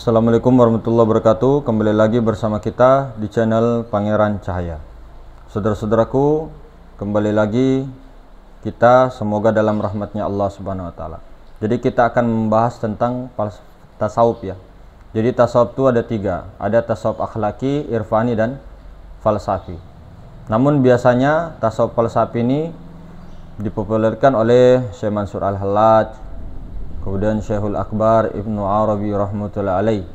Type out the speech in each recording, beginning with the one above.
Assalamualaikum warahmatullahi wabarakatuh. Kembali lagi bersama kita di channel Pangeran Cahaya. Saudara-saudaraku, kembali lagi kita semoga dalam rahmatnya Allah Subhanahu wa taala. Jadi kita akan membahas tentang tasawuf ya. Jadi tasawuf itu ada tiga, ada tasawuf akhlaki, irfani dan falsafi. Namun biasanya tasawuf falsafi ini dipopulerkan oleh Syekh Mansur Al-Hallaj, kemudian Syekhul Akbar Ibnu Arabi rahmatullahi alaih.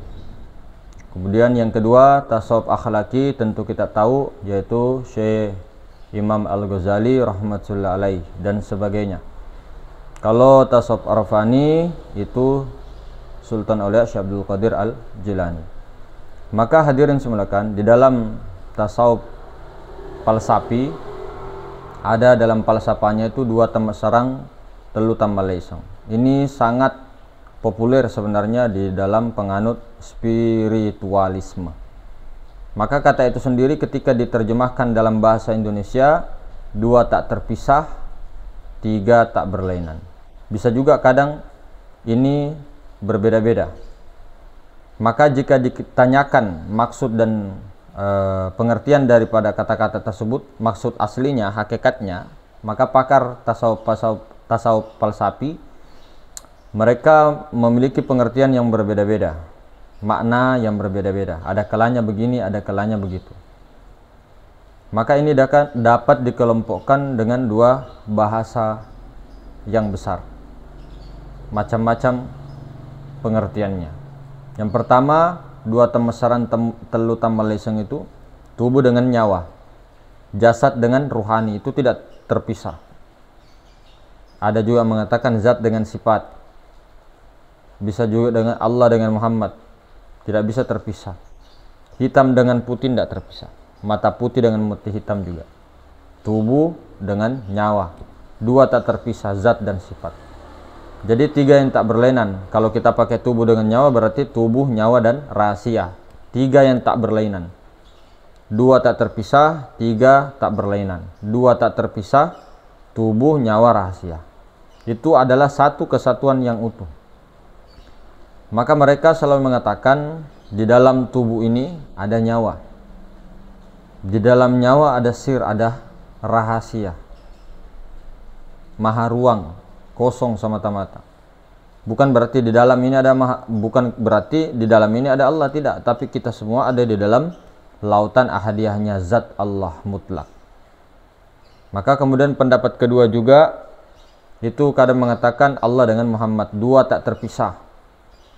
Kemudian yang kedua tasawuf akhlaki, tentu kita tahu, yaitu Syekh Imam Al-Ghazali rahmatullahi alaih dan sebagainya. Kalau tasawuf arfani itu Sultan Aulia Syekh Abdul Qadir Al-Jilani. Maka hadirin semulakan, di dalam tasawuf falsafi ada dalam falsafahnya itu dua temas sarang telu tambah lesong. Ini sangat populer sebenarnya di dalam penganut spiritualisme. Maka kata itu sendiri ketika diterjemahkan dalam bahasa Indonesia, dua tak terpisah, tiga tak berlainan. Bisa juga kadang ini berbeda-beda. Maka jika ditanyakan maksud dan pengertian daripada kata-kata tersebut, maksud aslinya, hakikatnya, maka pakar tasawuf falsafi mereka memiliki pengertian yang berbeda-beda, makna yang berbeda-beda. Ada kalanya begini, ada kalanya begitu. Maka ini dapat dikelompokkan dengan dua bahasa yang besar, macam-macam pengertiannya. Yang pertama, dua temesaran telu tambah leseng itu tubuh dengan nyawa, jasad dengan ruhani, itu tidak terpisah. Ada juga mengatakan zat dengan sifat. Bisa juga dengan Allah dengan Muhammad, tidak bisa terpisah. Hitam dengan putih tidak terpisah. Mata putih dengan mata hitam juga. Tubuh dengan nyawa, dua tak terpisah, zat dan sifat. Jadi tiga yang tak berlainan. Kalau kita pakai tubuh dengan nyawa berarti tubuh, nyawa dan rahasia. Tiga yang tak berlainan. Dua tak terpisah, tiga tak berlainan. Dua tak terpisah, tubuh, nyawa, rahasia. Itu adalah satu kesatuan yang utuh. Maka mereka selalu mengatakan di dalam tubuh ini ada nyawa. Di dalam nyawa ada sir, ada rahasia. Maha ruang, kosong semata-mata. Bukan berarti di dalam ini ada Allah, tidak, tapi kita semua ada di dalam lautan ahadiyahnya zat Allah mutlak. Maka kemudian pendapat kedua juga itu kadang mengatakan Allah dengan Muhammad, dua tak terpisah.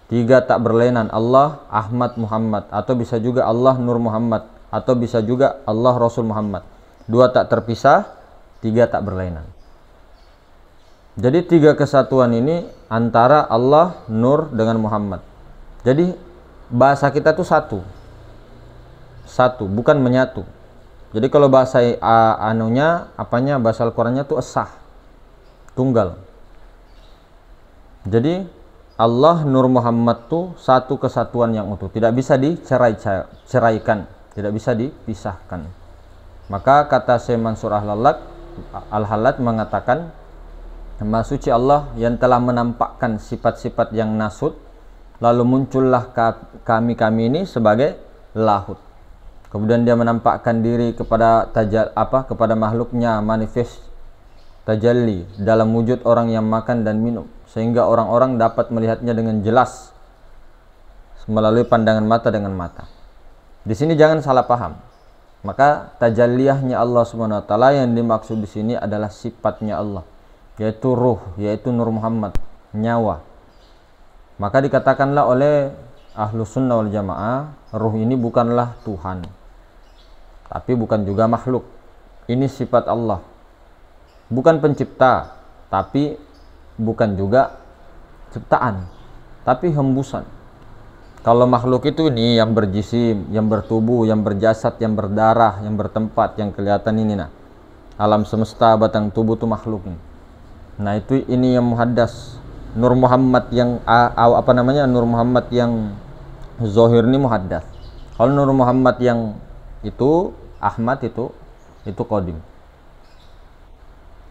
Tiga tak berlainan, Allah, Ahmad, Muhammad. Atau bisa juga Allah, Nur Muhammad. Atau bisa juga Allah, Rasul Muhammad. Dua tak terpisah, tiga tak berlainan. Jadi tiga kesatuan ini antara Allah, Nur dengan Muhammad. Jadi bahasa kita tuh satu. Satu, bukan menyatu. Jadi kalau bahasa bahasa Al-Qur'annya tuh esah. Tunggal. Jadi Allah, Nur, Muhammad tuh satu kesatuan yang utuh, tidak bisa diceraikan, tidak bisa dipisahkan. Maka kata Syekh Mansur Al-Hallaj mengatakan, Maha Suci Allah yang telah menampakkan sifat-sifat yang nasut, lalu muncullah kami ini sebagai lahut. Kemudian dia menampakkan diri kepada kepada makhluknya, manifest tajalli dalam wujud orang yang makan dan minum, sehingga orang-orang dapat melihatnya dengan jelas melalui pandangan mata dengan mata. Di sini jangan salah paham. Maka tajalliyahnya Allah Subhanahu wa taala yang dimaksud di sini adalah sifatnya Allah, yaitu ruh, yaitu Nur Muhammad, nyawa. Maka dikatakanlah oleh Ahlus Sunnah wal Jamaah, ruh ini bukanlah Tuhan, tapi bukan juga makhluk. Ini sifat Allah. Bukan pencipta, tapi bukan juga ciptaan, tapi hembusan. Kalau makhluk itu ini yang berjisim, yang bertubuh, yang berjasad, yang berdarah, yang bertempat, yang kelihatan ini nah. Alam semesta, batang tubuh itu makhluk nih. Nah, itu ini yang muhaddas. Nur Muhammad yang Nur Muhammad yang zahir ini muhaddas. Kalau Nur Muhammad yang itu Ahmad itu qadim.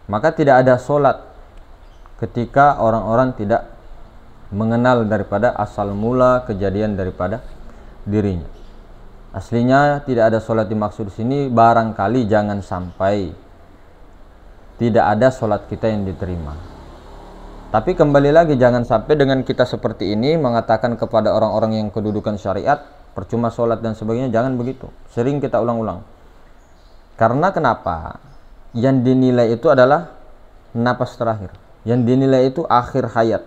Maka tidak ada solat ketika orang-orang tidak mengenal daripada asal mula kejadian daripada dirinya. Aslinya tidak ada sholat dimaksud di sini, barangkali jangan sampai tidak ada sholat kita yang diterima. Tapi kembali lagi, jangan sampai dengan kita seperti ini mengatakan kepada orang-orang yang kedudukan syariat percuma sholat dan sebagainya. Jangan begitu. Sering kita ulang-ulang. Karena kenapa? Yang dinilai itu adalah napas terakhir. Yang dinilai itu akhir hayat.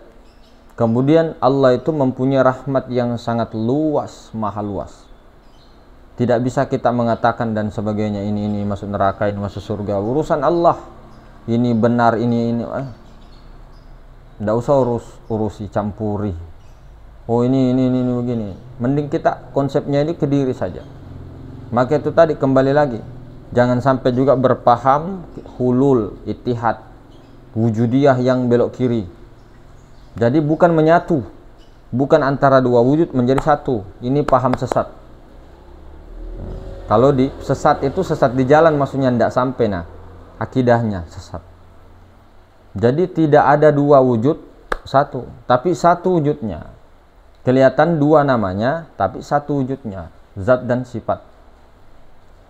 Kemudian Allah itu mempunyai rahmat yang sangat luas, maha luas. Tidak bisa kita mengatakan dan sebagainya, ini masuk neraka, ini masuk surga. Urusan Allah. Ini benar, ini. Tidak usah urusi, campuri. Oh ini begini. Mending kita konsepnya ini ke diri saja. Maka itu tadi kembali lagi. Jangan sampai juga berpaham hulul, ittihad, wujudiyah yang belok kiri. Jadi bukan menyatu. Bukan antara dua wujud menjadi satu. Ini paham sesat. Kalau di sesat itu sesat di jalan maksudnya, tidak sampai akidahnya sesat. Jadi tidak ada dua wujud satu, tapi satu wujudnya. Kelihatan dua namanya, tapi satu wujudnya, zat dan sifat.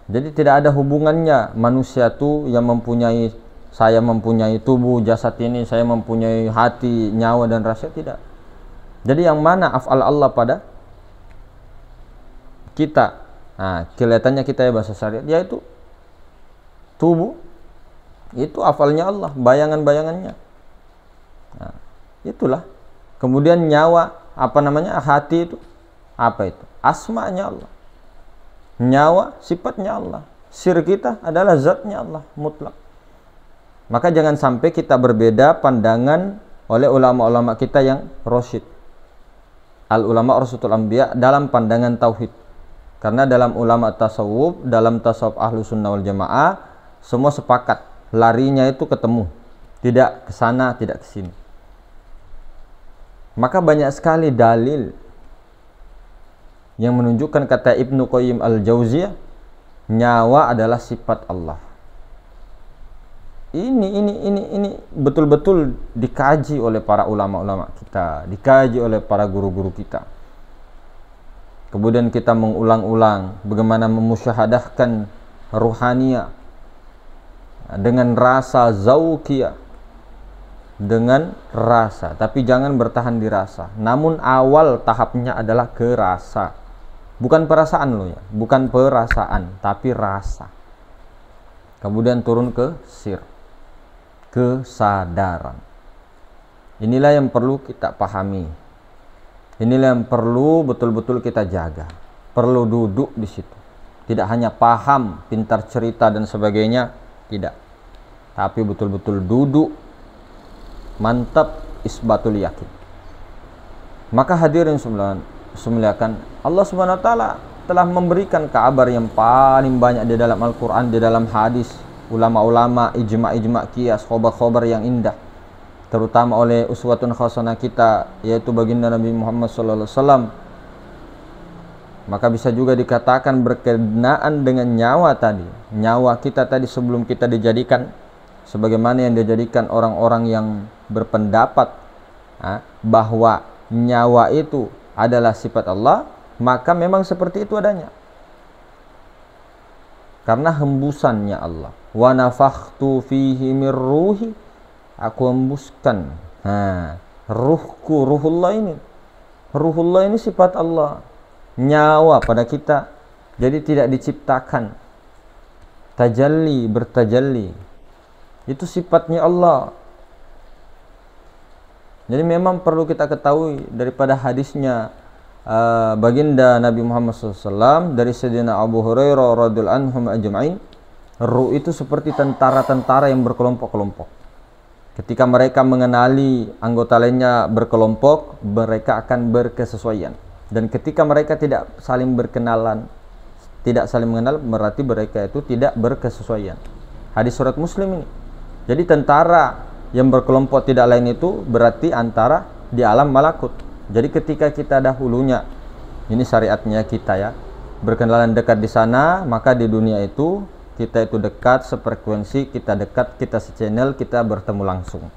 Jadi tidak ada hubungannya manusia itu yang mempunyai, saya mempunyai tubuh jasad ini, saya mempunyai hati, nyawa dan rasa, tidak. Jadi yang mana af'al Allah pada kita? Nah, kelihatannya kita ya bahasa syariat, yaitu tubuh. Itu afalnya Allah, bayangan-bayangannya. Nah, itulah. Kemudian nyawa, hati itu, apa itu? Asma'nya Allah. Nyawa, sifatnya Allah. Sir kita adalah zatnya Allah, mutlak. Maka jangan sampai kita berbeda pandangan oleh ulama-ulama kita yang rasyid. Al-ulama rasul anbiya dalam pandangan tauhid. Karena dalam ulama tasawuf, dalam tasawuf ahlu sunnah wal jamaah, semua sepakat. Larinya itu ketemu, tidak ke sana, tidak ke sini. Maka banyak sekali dalil yang menunjukkan, kata Ibnu Qayyim al-Jauziyah, nyawa adalah sifat Allah. Ini betul-betul dikaji oleh para ulama-ulama kita, dikaji oleh para guru-guru kita. Kemudian kita mengulang-ulang bagaimana memusyahadahkan ruhaniyah dengan rasa zauqiyah, dengan rasa, tapi jangan bertahan di rasa. Namun awal tahapnya adalah ke rasa, bukan perasaan loh ya, bukan perasaan, tapi rasa. Kemudian turun ke sir, kesadaran. Inilah yang perlu kita pahami. Inilah yang perlu betul-betul kita jaga. Perlu duduk di situ. Tidak hanya paham, pintar cerita dan sebagainya, tidak. Tapi betul-betul duduk, mantap, isbatul yakin. Maka hadirin semuliakan, Allah Subhanahu wa taala telah memberikan kabar yang paling banyak di dalam Al-Qur'an, di dalam hadis, ulama-ulama, ijma' qiyas, khobar-khobar yang indah, terutama oleh uswatun hasanah kita, yaitu baginda Nabi Muhammad sallallahu alaihi wasallam. Maka bisa juga dikatakan berkenaan dengan nyawa tadi. Nyawa kita tadi sebelum kita dijadikan, sebagaimana yang dijadikan orang-orang yang berpendapat bahwa nyawa itu adalah sifat Allah, maka memang seperti itu adanya. Karena hembusannya Allah. Wa nafakhtu fihi mir ruhi, aku hembuskan ruhku, ruhullah ini. Ruhullah ini sifat Allah. Nyawa pada kita, jadi tidak diciptakan. Tajalli, bertajalli, itu sifatnya Allah. Jadi memang perlu kita ketahui daripada hadisnya baginda Nabi Muhammad SAW dari Sayyidina Abu Hurairah radhiyallahu anhum ajma'in, ruh itu seperti tentara-tentara yang berkelompok-kelompok. Ketika mereka mengenali anggota lainnya berkelompok, mereka akan berkesesuaian. Dan ketika mereka tidak saling berkenalan, tidak saling mengenal, berarti mereka itu tidak berkesesuaian. Hadis surat Muslim ini. Jadi tentara yang berkelompok tidak lain itu berarti antara di alam malakut. Jadi ketika kita dahulunya, ini syariatnya kita ya, berkenalan dekat di sana, maka di dunia itu kita itu dekat sefrekuensi, kita dekat, kita sechannel, kita bertemu langsung.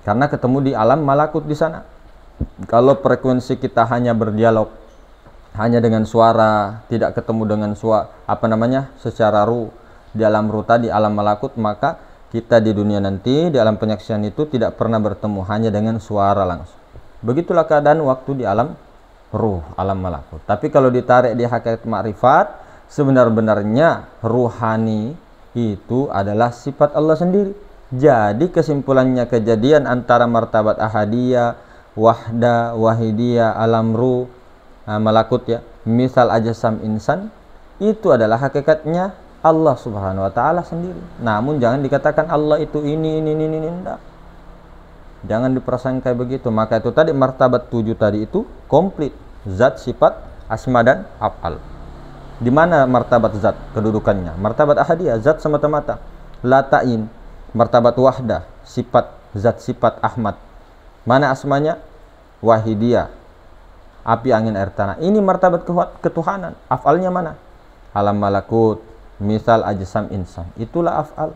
Karena ketemu di alam malakut di sana. Kalau frekuensi kita hanya berdialog, hanya dengan suara, tidak ketemu dengan secara ruh di alam ruh tadi, alam malakut, maka kita di dunia nanti, di alam penyaksian itu tidak pernah bertemu, hanya dengan suara langsung. Begitulah keadaan waktu di alam ruh, alam malakut. Tapi kalau ditarik di hakikat ma'rifat, sebenar-benarnya ruhani itu adalah sifat Allah sendiri. Jadi kesimpulannya, kejadian antara martabat ahadiyah, wahda, wahidiyah, alam ruh, malakut ya, misal ajasam insan, itu adalah hakikatnya Allah subhanahu wa ta'ala sendiri. Namun jangan dikatakan Allah itu ini enggak. Jangan diprasangka begitu. Maka itu tadi martabat 7 tadi itu komplit, zat, sifat, asma dan af'al. Di mana martabat zat kedudukannya? Martabat ahadiyah, zat semata-mata. Latain, martabat wahdah, sifat, zat, sifat, Ahmad. Mana asmanya? Wahidiyah, api, angin, air, tanah. Ini martabat ketuhanan. Af'alnya mana? Alam malakut, misal ajsam insan. Itulah af'al.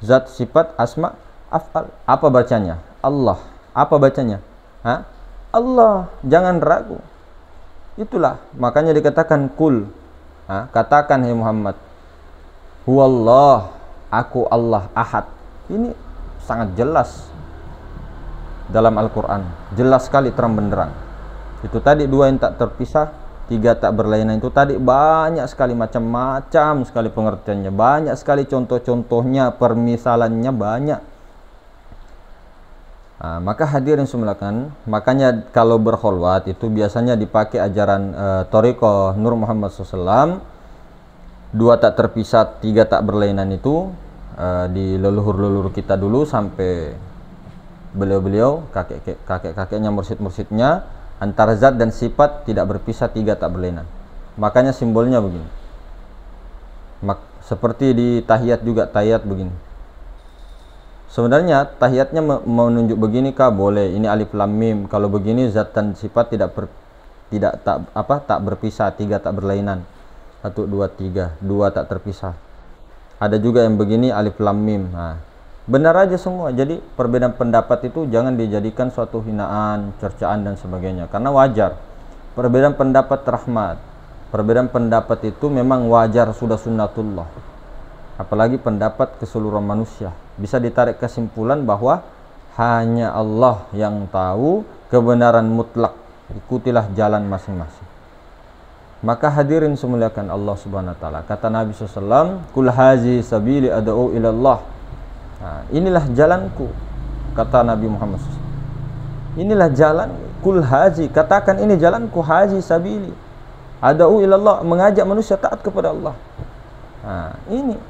Zat, sifat, asma, af'al. Apa bacanya? Allah. Apa bacanya? Allah. Jangan ragu. Itulah. Makanya dikatakan kul. Katakan hai Muhammad, huwallah, aku Allah ahad. Ini sangat jelas dalam Al-Quran. Jelas sekali, terang benderang. Itu tadi 2 yang tak terpisah, 3 tak berlainan. Itu tadi banyak sekali, macam-macam sekali pengertiannya, banyak sekali contoh-contohnya, permisalannya banyak. Maka hadirin semulakan, makanya kalau berkholwat itu biasanya dipakai ajaran Thariqah Nur Muhammad SAW, 2 tak terpisah, 3 tak berlainan itu di leluhur-leluhur kita dulu sampai beliau-beliau, kakek-kakeknya, mursyid-mursyidnya, antara zat dan sifat tidak berpisah, 3 tak berlainan. Makanya simbolnya begini. Seperti di tahiyat juga, tahiyat begini. Sebenarnya tahiyatnya menunjuk begini kah? Boleh. Ini alif lam mim. Kalau begini zat dan sifat tak berpisah, 3 tak berlainan. 1 2 3, 2 tak terpisah. Ada juga yang begini alif lam mim. Benar aja semua. Jadi perbedaan pendapat itu jangan dijadikan suatu hinaan, cercaan dan sebagainya, karena wajar. Perbedaan pendapat rahmat. Perbedaan pendapat itu memang wajar, sudah sunnatullah. Apalagi pendapat keseluruhan manusia. Bisa ditarik kesimpulan bahwa hanya Allah yang tahu kebenaran mutlak. Ikutilah jalan masing-masing. Maka hadirin semuliakan Allah subhanahu wa ta'ala. Kata Nabi SAW, kul hazi sabili ad'u ilallah. Inilah jalanku, kata Nabi Muhammad SAW. Inilah jalan, kul hazi, katakan ini jalanku, hazi sabili ad'u ilallah, mengajak manusia taat kepada Allah. Ini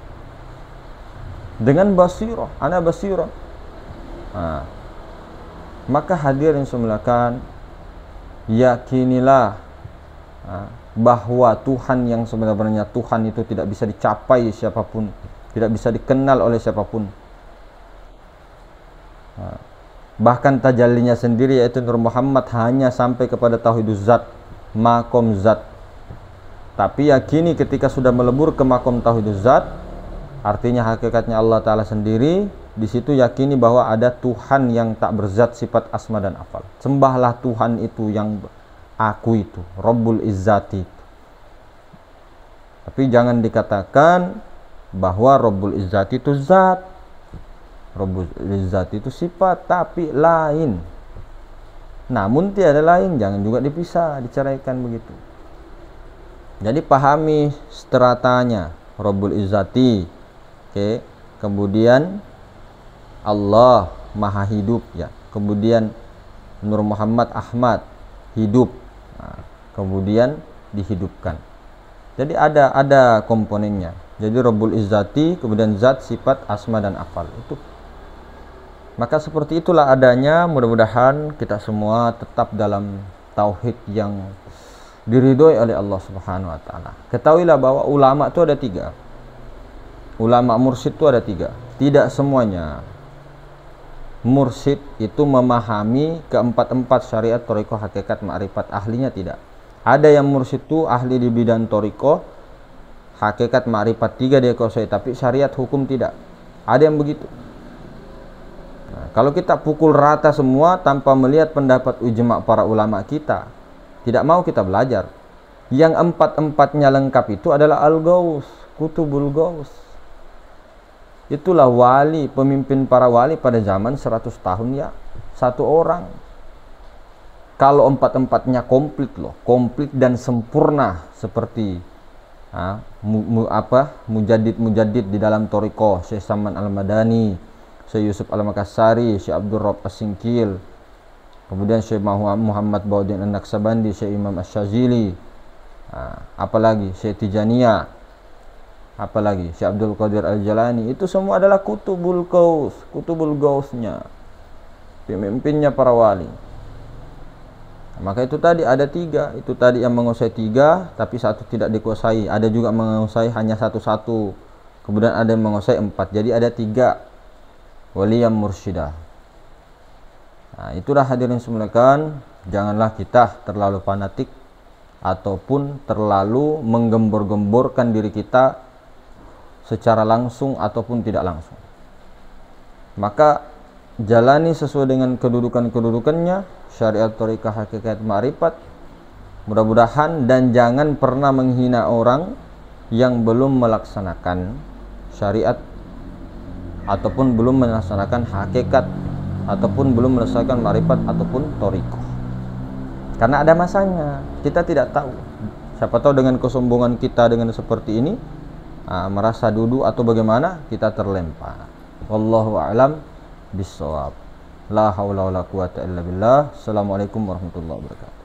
dengan basirah, ana basirah. Maka hadirin semuliakan, yakinilah bahwa Tuhan yang sebenarnya Tuhan itu tidak bisa dicapai siapapun, tidak bisa dikenal oleh siapapun. Bahkan tajallinya sendiri yaitu Nur Muhammad hanya sampai kepada tauhiduz zat, makom zat. Tapi yakini ketika sudah melebur ke makom tauhiduz zat, artinya hakikatnya Allah Ta'ala sendiri, di situ yakini bahwa ada Tuhan yang tak berzat, sifat, asma dan afal. Sembahlah Tuhan itu yang aku itu, Rabbul Izzati. Tapi jangan dikatakan bahwa Rabbul Izzati itu zat, Rabbul Izzati itu sifat, tapi lain. Namun tiada lain, jangan juga dipisah, diceraikan begitu. Jadi pahami stratanya. Rabbul Izzati, kemudian Allah Maha Hidup ya. Kemudian Nur Muhammad Ahmad hidup. Kemudian dihidupkan. Jadi ada komponennya. Jadi Rabbul Izzati, kemudian zat, sifat, asma dan afal itu. Maka seperti itulah adanya. Mudah-mudahan kita semua tetap dalam tauhid yang diridhoi oleh Allah Subhanahu wa taala. Ketahuilah bahwa ulama itu ada 3. Ulama mursyid itu ada 3. Tidak semuanya mursyid itu memahami keempat-empat syariat thariqah hakikat ma'rifat. Ahlinya tidak. Ada yang mursyid itu ahli di bidang thariqah hakikat ma'rifat 3 dia kuasai, tapi syariat hukum tidak. Ada yang begitu. Kalau kita pukul rata semua tanpa melihat pendapat ijma' para ulama kita, tidak mau kita belajar. Yang empat-empatnya lengkap itu adalah Al-Ghaus, Kutubul Ghaus. Itulah wali, pemimpin para wali pada zaman 100 tahun ya, satu orang. Kalau empat-empatnya komplit loh, komplit dan sempurna seperti mujaddid di dalam Thariqah, Syekh Saman Al-Madani, Syekh Yusuf Al-Makassari, Syekh Abdul Rabb As-Singkil, kemudian Syekh Muhammad Bauddin An-Naqsabandi, Syekh Imam Asy-Syazili, apalagi Syekh Tijaniyah, apalagi Syekh Abdul Qadir Al-Jalani. Itu semua adalah Kutubul Ghaus, Kutubul Ghausnya, pemimpinnya para wali. Maka itu tadi ada 3, itu tadi yang menguasai 3 tapi satu tidak dikuasai, ada juga menguasai hanya satu-satu, kemudian ada yang menguasai 4, jadi ada 3 wali yang mursyidah. Nah, itulah hadirin semuanya, janganlah kita terlalu fanatik ataupun terlalu menggembor-gemborkan diri kita secara langsung ataupun tidak langsung. Maka jalani sesuai dengan kedudukannya, syariat, thariqah, hakikat, ma'rifat, mudah-mudahan, dan jangan pernah menghina orang yang belum melaksanakan syariat ataupun belum melaksanakan hakikat ataupun belum melaksanakan ma'rifat ataupun thariqah. Karena ada masanya, kita tidak tahu. Siapa tahu dengan kesombongan kita dengan seperti ini, merasa duduk atau bagaimana, kita terlempar. Wallahu a'lam bissawab. La haula wala quwata illa billah. Assalamualaikum warahmatullahi wabarakatuh.